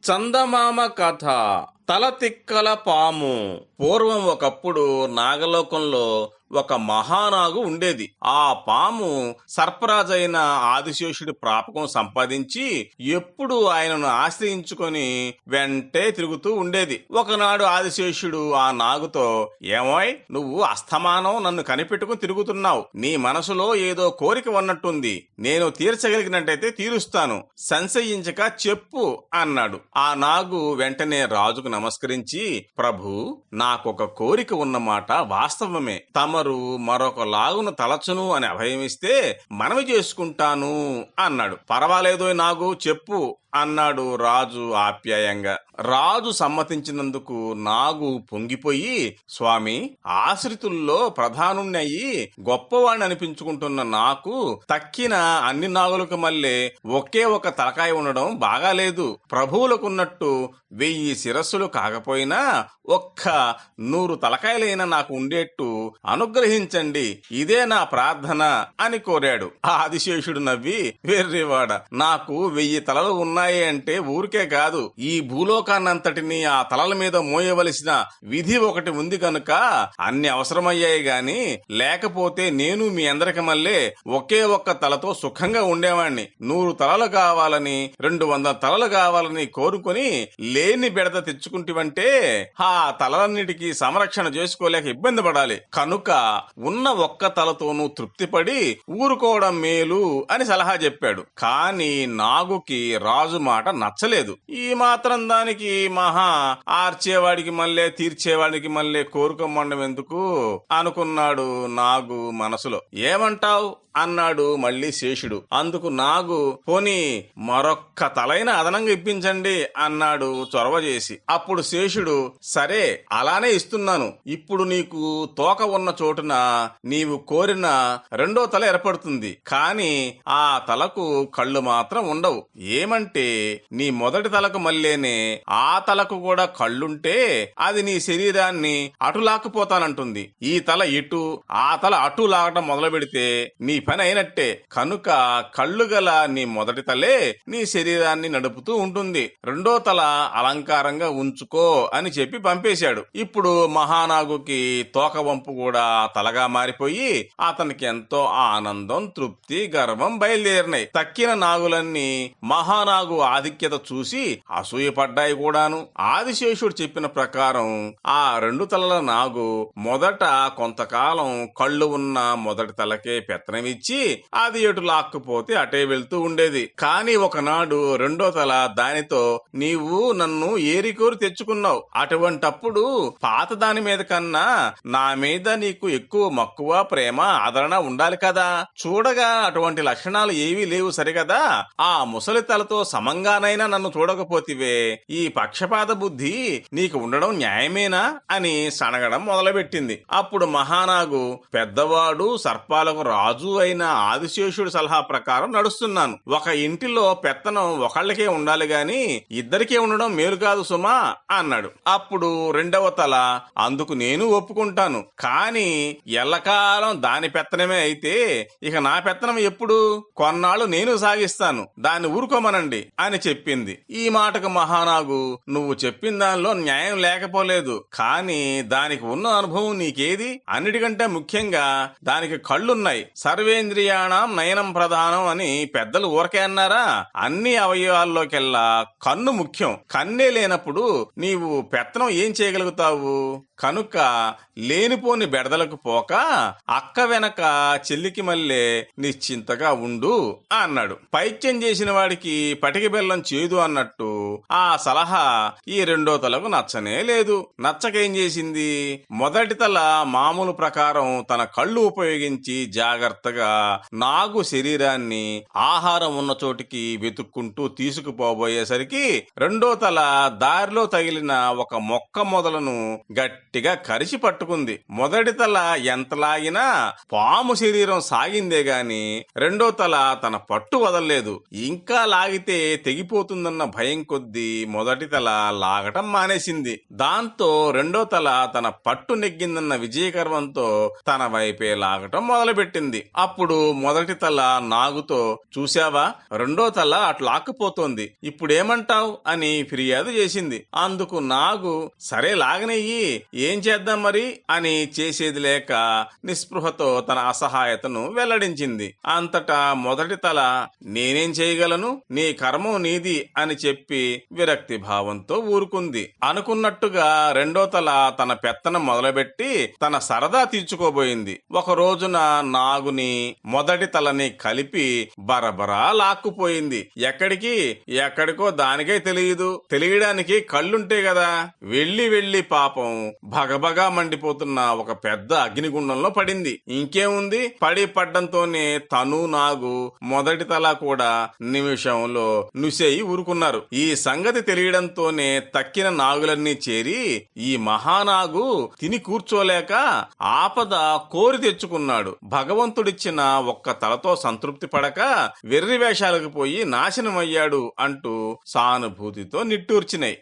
చందమామ కథ. తలతిక్కల పాము. పూర్వం ఒకప్పుడు నాగలోకంలో ఒక మహానాగు ఉండేది. ఆ పాము సర్పరాజైన ఆదిశేషుడి ప్రాపకం సంపాదించి ఎప్పుడు ఆయనను ఆశ్రయించుకొని వెంటే తిరుగుతూ ఉండేది. ఒకనాడు ఆదిశేషుడు ఆ నాగుతో, ఏమోయ్, నువ్వు అస్తమానం నన్ను కనిపెట్టుకుని తిరుగుతున్నావు. నీ మనసులో ఏదో కోరిక ఉన్నట్టుంది. నేను తీర్చగలిగినట్టయితే తీరుస్తాను. సంశయించక చెప్పు అన్నాడు. ఆ నాగు వెంటనే రాజుకు నమస్కరించి, ప్రభు, నాకొక కోరిక ఉన్నమాట వాస్తవమే. తమరు మరొక లాగును తలచును అని అభయమిస్తే మనవి చేసుకుంటాను అన్నాడు. పర్వాలేదో నాగు, చెప్పు అన్నాడు రాజు ఆప్యాయంగా. రాజు సమ్మతించినందుకు నాగు పొంగిపోయి, స్వామి, ఆశ్రితుల్లో ప్రధానుణ్ణయి గొప్పవాణ్ణి అనిపించుకుంటున్న నాకు తక్కిన అన్ని నాగులకు మళ్ళీ ఒకే ఒక తలకాయ ఉండడం బాగాలేదు. ప్రభువులకున్నట్టు 1000 శిరస్సులు కాకపోయినా ఒక్క 100 తలకాయలైనా నాకు ఉండేట్టు అనుగ్రహించండి, ఇదే నా ప్రార్థన అని కోరాడు. ఆదిశేషుడు నవ్వి, వెర్రివాడ, నాకు 1000 తలలు ఉన్నాయి అంటే ఊరికే కాదు, ఈ భూలోకాన్నంతటినీ ఆ తలల మీద మోయవలసిన విధి ఒకటి ఉంది కనుక అన్ని అవసరమయ్యాయి గాని లేకపోతే నేను మీ అందరికి మళ్ళీ ఒకే ఒక్క తలతో సుఖంగా ఉండేవాణ్ణి. 100 తలలు కావాలని 200 తలలు కావాలని కోరుకొని లేని బెడద తెచ్చుకుంటివంటే ఆ తలలన్నిటికీ సంరక్షణ చేసుకోలేక ఇబ్బంది పడాలి. కనుక ఉన్న ఒక్క తలతోనూ తృప్తిపడి ఊరుకోవడం మేలు అని సలహా చెప్పాడు. కాని నాగుకి రాజు మాట నచ్చలేదు. ఈ మాత్రం దానికి మహా ఆర్చేవాడికి మళ్ళీ తీర్చేవాడికి మళ్ళీ కోరుకోమండం ఎందుకు అనుకున్నాడు నాగు మనసులో. ఏమంటావ్ అన్నాడు మళ్ళీ శేషుడు. అందుకు నాగు, పోనీ మరొక్క తలైన అదనంగా ఇప్పించండి అన్నాడు చొరవ చేసి. అప్పుడు శేషుడు, సరే అలానే ఇస్తున్నాను. ఇప్పుడు నీకు తోక ఉన్న చోటున నీవు కోరిన 2వ తల ఏర్పడుతుంది. కాని ఆ తలకు కళ్ళు మాత్రం ఉండవు. ఏమంటే నీ మొదటి తలకు మళ్ళీనే ఆ తలకు కూడా కళ్ళుంటే అది నీ శరీరాన్ని అటు లాక్కుపోతానంటుంది. ఈ తల ఇటు ఆ తల అటు లాగటం మొదలు పెడితే నీ పని అయినట్టే. కనుక కళ్ళు గల నీ మొదటి తలే నీ శరీరాన్ని నడుపుతూ ఉంటుంది. 2వ తల అలంకారంగా ఉంచుకో అని చెప్పి పంపేశాడు. ఇప్పుడు మహానాగుకి తోక వంపు కూడా తలగా మారిపోయి అతనికి ఎంతో ఆనందం, తృప్తి, గర్వం బయలుదేరినాయి. తక్కిన నాగులన్నీ మహానాగు ఆధిక్యత చూసి అసూయపడ్డాయి కూడాను. ఆదిశేషుడు చెప్పిన ప్రకారం ఆ 2 తలల నాగు మొదట కొంతకాలం కళ్ళు ఉన్న మొదటి తలకే పెత్తనమిచ్చి అది ఎటు లాక్కుపోతే అటే వెళ్తూ ఉండేది. కాని ఒకనాడు 2వ తల దానితో, నీవు నన్ను ఏరికోరి తెచ్చుకున్నావు. అటువంటప్పుడు పాత దాని మీద కన్నా నా మీద నీకు ఎక్కువ మక్కువ, ప్రేమ, ఆదరణ ఉండాలి కదా. చూడగా అటువంటి లక్షణాలు ఏవీ లేవు సరిగదా. ఆ ముసలి తలతో సమంగానైనా నన్ను చూడకపోతివే. ఈ పక్షపాత బుద్ధి నీకు ఉండడం న్యాయమేనా అని సనగడం మొదలుపెట్టింది. అప్పుడు మహానాగు, పెద్దవాడు, సర్పాలకు రాజు అయిన ఆదిశేషుడి సలహా ప్రకారం నడుస్తున్నాను. ఒక ఇంటిలో పెత్తనం ఒకళ్ళకే ఉండాలి గాని ఇద్దరికే ఉండడం మేలు కాదు సుమా అన్నాడు. అప్పుడు 2వ తల, అందుకు నేను ఒప్పుకుంటాను. కాని ఎల్లకాలం దాని పెత్తనమే అయితే ఇక నా పెత్తనం ఎప్పుడు? కొన్నాళ్ళు నేను సాగిస్తాను, దాన్ని ఊరుకోమనండి అని చెప్పింది. ఈ మాటకు మహానాగు, నువ్వు చెప్పిన దానిలో న్యాయం లేకపోలేదు. కాని దానికి ఉన్న అనుభవం నీకేది? అన్నిటికంటే ముఖ్యంగా దానికి కళ్ళున్నాయి. సర్వేంద్రియాణం నయనం ప్రధానం అని పెద్దలు ఊరకే అన్నారా? అన్ని అవయవాల్లోకెల్లా కన్ను ముఖ్యం. కన్నే లేనప్పుడు నీవు పెత్తనం ఏం చేయగలుగుతావు? కనుక లేనిపోని బెడదలకు పోక అక్క వెనక చెల్లికి మళ్ళీ నిశ్చింతగా ఉండు అన్నాడు. పైత్యం చేసిన వాడికి పటిక బెల్లం చేదు అన్నట్టు ఆ సలహా ఈ 2వ తలకు నచ్చనే లేదు. నచ్చకేం చేసింది? మొదటి తల మామూలు ప్రకారం తన కళ్ళు ఉపయోగించి జాగ్రత్తగా నాగు శరీరాన్ని ఆహారం ఉన్న చోటికి వెతుక్కుంటూ తీసుకుపోబోయేసరికి 2వ తల దారిలో తగిలిన ఒక మొక్క మొదలను గట్టిగా కరిచి పట్టుకుంది. పట్టుకుంది. మొదటి తల ఎంత లాగినా పాము శరీరం సాగిందే గాని రెండో తల తన పట్టు వదలలేదు. ఇంకా లాగితే తెగిపోతుందన్న భయం కొద్దీ మొదటి తల లాగటం మానేసింది. దాంతో రెండో తల తన పట్టు నెగ్గిందన్న విజయగర్వంతో తన వైపే లాగటం మొదలుపెట్టింది. అప్పుడు మొదటి తల నాగుతో, చూశావా, రెండో తల అటు లాక్కుపోతోంది, ఇప్పుడేమంటావ్ అని ఫిర్యాదు చేసింది. అందుకు నాగు, సరే లాగనెయ్యి, ఏం చేద్దాం మరి అని చేసేది లేక నిస్పృహతో తన అసహాయతను వెల్లడించింది. అంతటా మొదటి తల, నేనేం చేయగలను, నీ కర్మం నీది అని చెప్పి విరక్తి భావంతో ఊరుకుంది. అనుకున్నట్టుగా రెండో తల తన పెత్తనం మొదలుపెట్టి తన సరదా తీర్చుకోబోయింది. ఒక రోజున నాగుని మొదటి తలని కలిపి బరబరా లాక్కుపోయింది. ఎక్కడికో దానికే తెలియడానికి కళ్ళుంటే కదా. వెళ్లి పాపం భగభగా మండిపోతున్న ఒక పెద్ద అగ్నిగుండంలో పడింది. ఇంకేముంది, పడ్డంతోనే తను నాగు మొదటి తల కూడా నిమిషంలో నుసేయి ఊరుకున్నారు. ఈ సంగతి తెలియడంతోనే తక్కిన నాగులన్నీ చేరి ఈ మహానాగు తిని కూర్చోలేక ఆపద కోరి తెచ్చుకున్నాడు. భగవంతుడిచ్చిన ఒక్క తలతో సంతృప్తి పడక వెర్రి వేషాలకు పోయి నాశనమయ్యాడు అంటూ సానుభూతితో నిట్టూర్చినాయి.